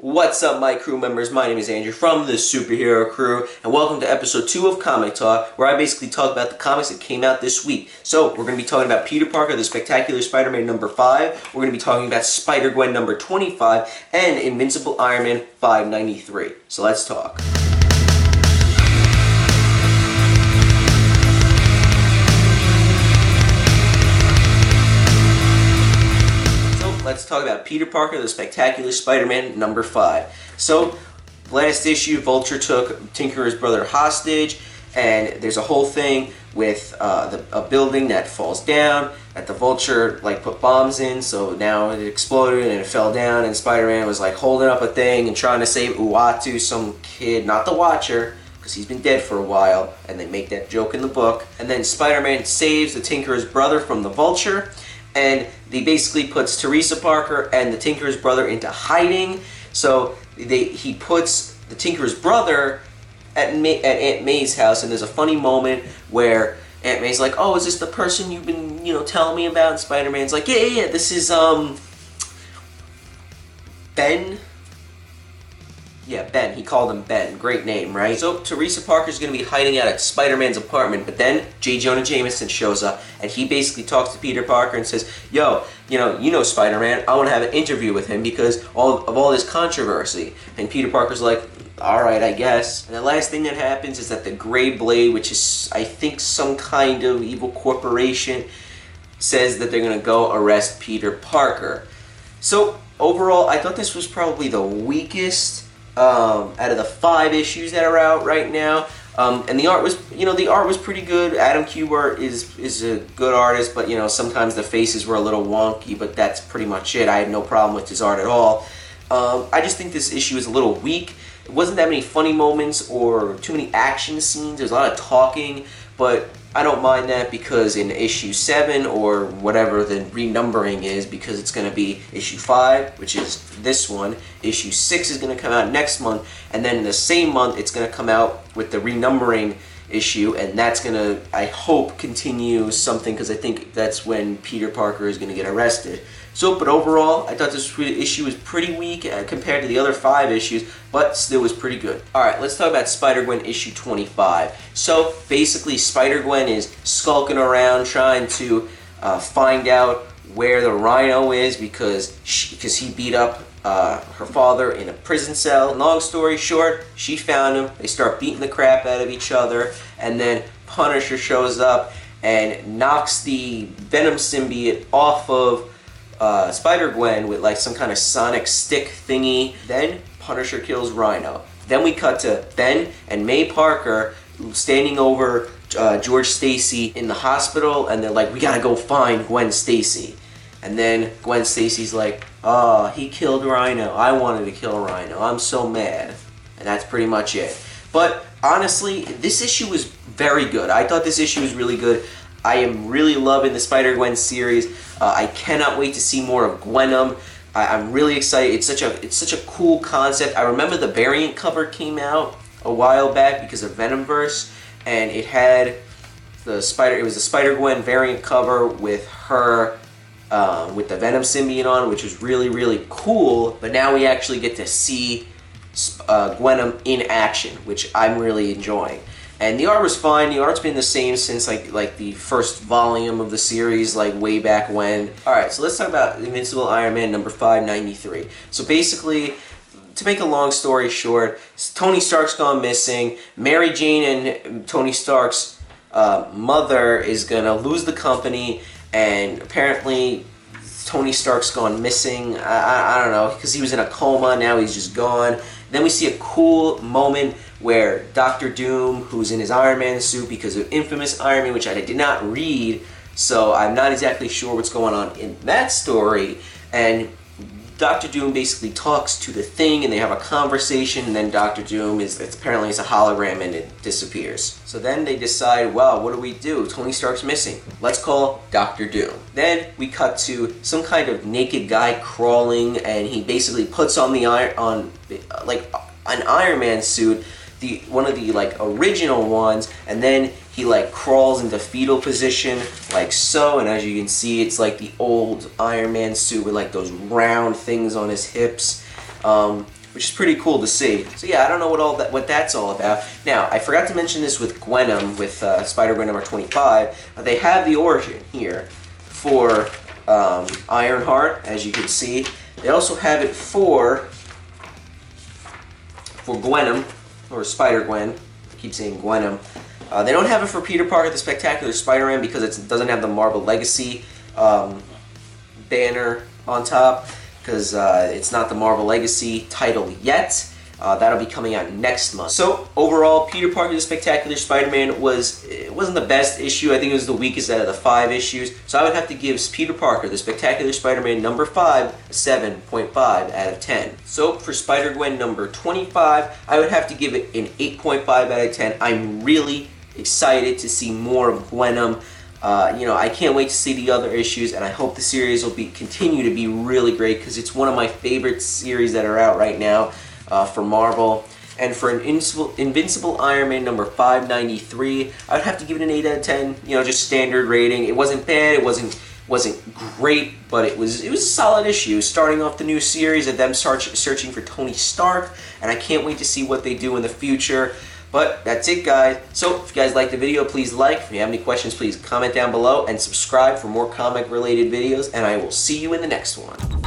What's up, my crew members? My name is Andrew from the Superherocrew, and welcome to episode 2 of Comic Talk, where I basically talk about the comics that came out this week. So, we're going to be talking about Peter Parker, the Spectacular Spider-Man number 5, we're going to be talking about Spider-Gwen number 25, and Invincible Iron Man 593. So let's talk. Let's talk about Peter Parker, the Spectacular Spider-Man number 5. So, last issue, Vulture took Tinker's brother hostage, and there's a whole thing with a building that falls down, that the Vulture put bombs in, so now it exploded and it fell down, and Spider-Man was holding up a thing and trying to save Uatu, some kid, not the Watcher, because he's been dead for a while, and they make that joke in the book. And then Spider-Man saves the Tinker's brother from the Vulture, and he basically puts Teresa Parker and the Tinker's brother into hiding. So he puts the Tinker's brother at Aunt May's house, and there's a funny moment where Aunt May's like, "Oh, is this the person you've been, telling me about?" And Spider-Man's like, "Yeah, this is Ben." Yeah, Ben. He called him Ben. Great name, right? So Teresa Parker's going to be hiding out at Spider-Man's apartment, but then J. Jonah Jameson shows up, and he basically talks to Peter Parker and says, "Yo, you know Spider-Man, I want to have an interview with him because of all this controversy." And Peter Parker's like, "All right, I guess." And the last thing that happens is that the Gray Blade, which is, I think, some kind of evil corporation, says that they're going to go arrest Peter Parker. So overall, I thought this was probably the weakest out of the 5 issues that are out right now, and the art was pretty good. Adam Kubert is a good artist, but sometimes the faces were a little wonky, but that's pretty much it. I had no problem with his art at all. I just think this issue is a little weak. It wasn't that many funny moments or too many action scenes. There's a lot of talking, but I don't mind that because in issue 7 or whatever the renumbering is, because it's going to be issue 5, which is this one, issue 6 is going to come out next month, and then in the same month it's going to come out with the renumbering issue, and that's going to, I hope, continue something, because I think that's when Peter Parker is going to get arrested. So, but overall, I thought this issue was pretty weak compared to the other 5 issues, but still was pretty good. Alright, let's talk about Spider-Gwen issue 25. So, basically, Spider-Gwen is skulking around trying to find out where the Rhino is because he beat up her father in a prison cell. Long story short, she found him, they start beating the crap out of each other, and then Punisher shows up and knocks the Venom symbiote off of Spider-Gwen with some kind of sonic stick thingy. Then Punisher kills Rhino. Then we cut to Ben and May Parker standing over George Stacy in the hospital, and they're like, "We gotta go find Gwen Stacy." And then Gwen Stacy's like, "Oh, he killed Rhino. I wanted to kill Rhino. I'm so mad." And that's pretty much it. But honestly, this issue was very good. I thought this issue was really good. I am really loving the Spider-Gwen series. I cannot wait to see more of Gwenom. I'm really excited. It's such a cool concept. I remember the variant cover came out a while back because of Venomverse, and it had it was a Spider-Gwen variant cover with her with the Venom symbiote on, which was really, really cool. But now we actually get to see Gwenom in action, which I'm really enjoying. And the art was fine. The art's been the same since like the first volume of the series, way back when. Alright, so let's talk about Invincible Iron Man number 593. So basically, to make a long story short, Tony Stark's gone missing. Mary Jane and Tony Stark's mother is gonna lose the company, and apparently Tony Stark's gone missing. I don't know, because he was in a coma, now he's just gone. Then we see a cool moment where Dr. Doom, who's in his Iron Man suit because of Infamous Iron Man, which I did not read, so I'm not exactly sure what's going on in that story, and Dr. Doom basically talks to the Thing, and they have a conversation, and then Dr. Doom apparently it's a hologram, and it disappears. So then they decide, well, what do we do? Tony Stark's missing. Let's call Dr. Doom. Then we cut to some kind of naked guy crawling, and he basically puts on an Iron Man suit, one of the original ones, and then he crawls into fetal position like so, and as you can see, it's like the old Iron Man suit with those round things on his hips. which is pretty cool to see. So yeah, I don't know what that's all about. Now, I forgot to mention this with Gwenom, with Spider-Gwen number 25. They have the origin here for Ironheart, as you can see. They also have it for Gwenom, or Spider-Gwen. I keep saying Gwenom. They don't have it for Peter Parker, the Spectacular Spider-Man, because it doesn't have the Marvel Legacy banner on top, because it's not the Marvel Legacy title yet. That'll be coming out next month. So overall, Peter Parker the Spectacular Spider-Man wasn't the best issue. I think it was the weakest out of the 5 issues. So I would have to give Peter Parker the Spectacular Spider-Man number 5 a 7.5 out of 10. So for Spider-Gwen number 25, I would have to give it an 8.5 out of 10. I'm really excited to see more of Gwenom. I can't wait to see the other issues, and I hope the series will continue to be really great, because it's one of my favorite series that are out right now for Marvel. And for an Invincible Iron Man number 593, I would have to give it an 8 out of 10. Just standard rating. It wasn't bad. It wasn't great, but it was a solid issue. Starting off the new series of them searching for Tony Stark, and I can't wait to see what they do in the future. But that's it, guys. So if you guys liked the video, please like. If you have any questions, please comment down below and subscribe for more comic-related videos, and I will see you in the next one.